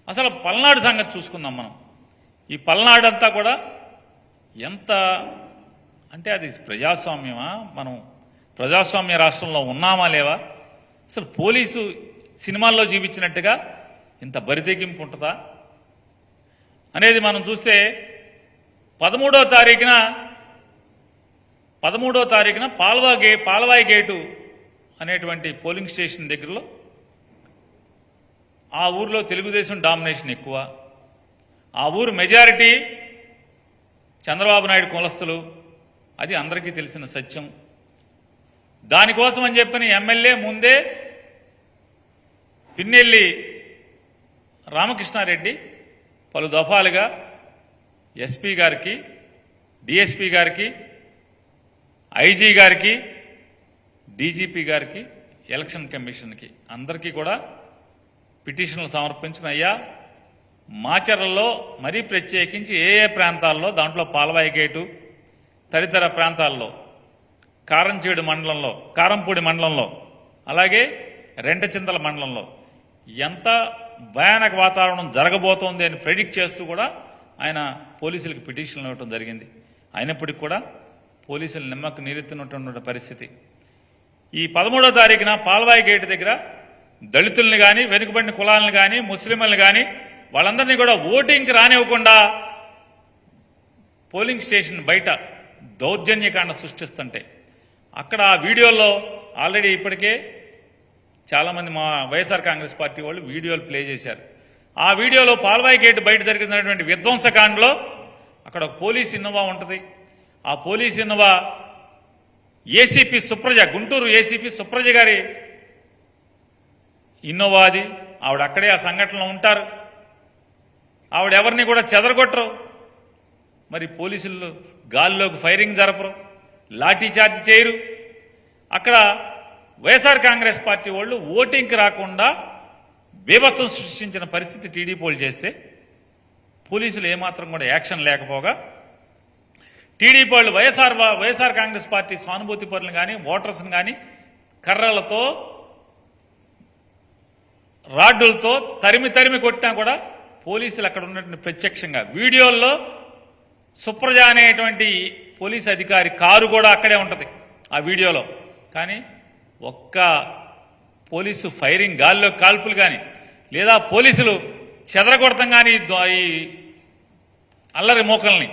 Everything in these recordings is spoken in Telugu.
అసలు పల్నాడు సంగతి చూసుకుందాం మనం. ఈ పల్నాడు అంతా కూడా ఎంత అంటే అది ప్రజాస్వామ్యమా, మనం ప్రజాస్వామ్య రాష్ట్రంలో ఉన్నామా లేవా? అసలు పోలీసు సినిమాల్లో చూపించినట్టుగా ఇంత బరితెగింపు ఉంటుందా అనేది మనం చూస్తే 13వ తారీఖున పాల్వాయి గేటు అనేటువంటి పోలింగ్ స్టేషన్ దగ్గరలో ఆ ఊర్లో తెలుగుదేశం డామినేషన్ ఎక్కువ. ఆ ఊరు మెజారిటీ చంద్రబాబు నాయుడు కులస్తులు, అది అందరికీ తెలిసిన సత్యం. దానికోసం అని చెప్పని ఎమ్మెల్యే ముందే పిన్నెల్లి రామకృష్ణారెడ్డి పలు దఫాలుగా ఎస్పీ గారికి, డిఎస్పీ గారికి, ఐజీ గారికి, డీజీపీ గారికి, ఎలక్షన్ కమిషన్కి అందరికీ కూడా పిటిషన్లు సమర్పించిన, అయ్యా మాచర్లలో మరీ ప్రత్యేకించి ఏ ప్రాంతాల్లో, దాంట్లో పాల్వాయి గేటు తదితర ప్రాంతాల్లో, కారంపూడి మండలంలో అలాగే రెంటచింతల మండలంలో ఎంత భయానక వాతావరణం జరగబోతోంది అని ప్రెడిక్ట్ చేస్తూ కూడా ఆయన పోలీసులకు పిటిషన్లు ఇవ్వడం జరిగింది. అయినప్పటికీ కూడా పోలీసులు నిమ్మకు నీరెత్తినటువంటి పరిస్థితి. ఈ 13వ తారీఖున పాల్వాయి గేటు దగ్గర దళితుల్ని కానీ, వెనుకబడిన కులాలను కానీ, ముస్లింలను కానీ వాళ్ళందరినీ కూడా ఓటింగ్కి రానివ్వకుండా పోలింగ్ స్టేషన్ బయట దౌర్జన్యకాండ సృష్టిస్తుంటే అక్కడ ఆ వీడియోలో ఆల్రెడీ ఇప్పటికే చాలామంది మా వైఎస్ఆర్ కాంగ్రెస్ పార్టీ వాళ్ళు వీడియోలు ప్లే చేశారు. ఆ వీడియోలో పాల్వాయి గేటు బయట జరిగినటువంటి విధ్వంసకాండలో అక్కడ ఒక పోలీస్ ఇన్నోవా ఉంటుంది. ఆ police Innova ACP Supraja, Guntur ACP Supraja గారి ఇన్నోవా అది. ఆవిడ అక్కడే ఆ సంఘటనలో ఉంటారు. ఆవిడ ఎవరిని కూడా చెదరగొట్టరు. మరి పోలీసులు గాల్లోకి ఫైరింగ్ జరపరు, లాఠీ చార్జ్ చేయరు. అక్కడ వైఎస్ఆర్ కాంగ్రెస్ పార్టీ వాళ్ళు ఓటింగ్కి రాకుండా బీభత్సం సృష్టించిన పరిస్థితి టీడీపీ వాళ్ళు చేస్తే పోలీసులు ఏమాత్రం కూడా యాక్షన్ లేకపోగా టీడీపీ వాళ్ళు వైఎస్ఆర్ కాంగ్రెస్ పార్టీ సానుభూతి పరులను కానీ, ఓటర్స్ని కానీ కర్రలతో, రాడ్డులతో తరిమి కొట్టినా కూడా పోలీసులు అక్కడ ఉన్నటువంటి ప్రత్యక్షంగా వీడియోల్లో సుప్రజ అనేటువంటి పోలీసు అధికారి కారు కూడా అక్కడే ఉంటుంది ఆ వీడియోలో. కానీ ఒక్క పోలీసు ఫైరింగ్, గాల్లో కాల్పులు కానీ, లేదా పోలీసులు చెదరగొడతాం కానీ ఈ అల్లరి మూకల్ని,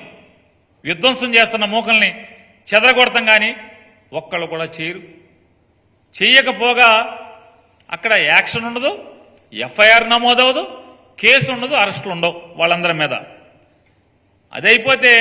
విధ్వంసం చేస్తున్న మూకల్ని చెదరగొడతాం కానీ ఒక్కళ్ళు కూడా చేయరు. చెయ్యకపోగా అక్కడ యాక్షన్ ఉండదు, ఎఫ్ఐఆర్ నమోదవదు, కేసు ఉండదు, అరెస్టులు ఉండవు వాళ్ళందరి మీద. అదైపోతే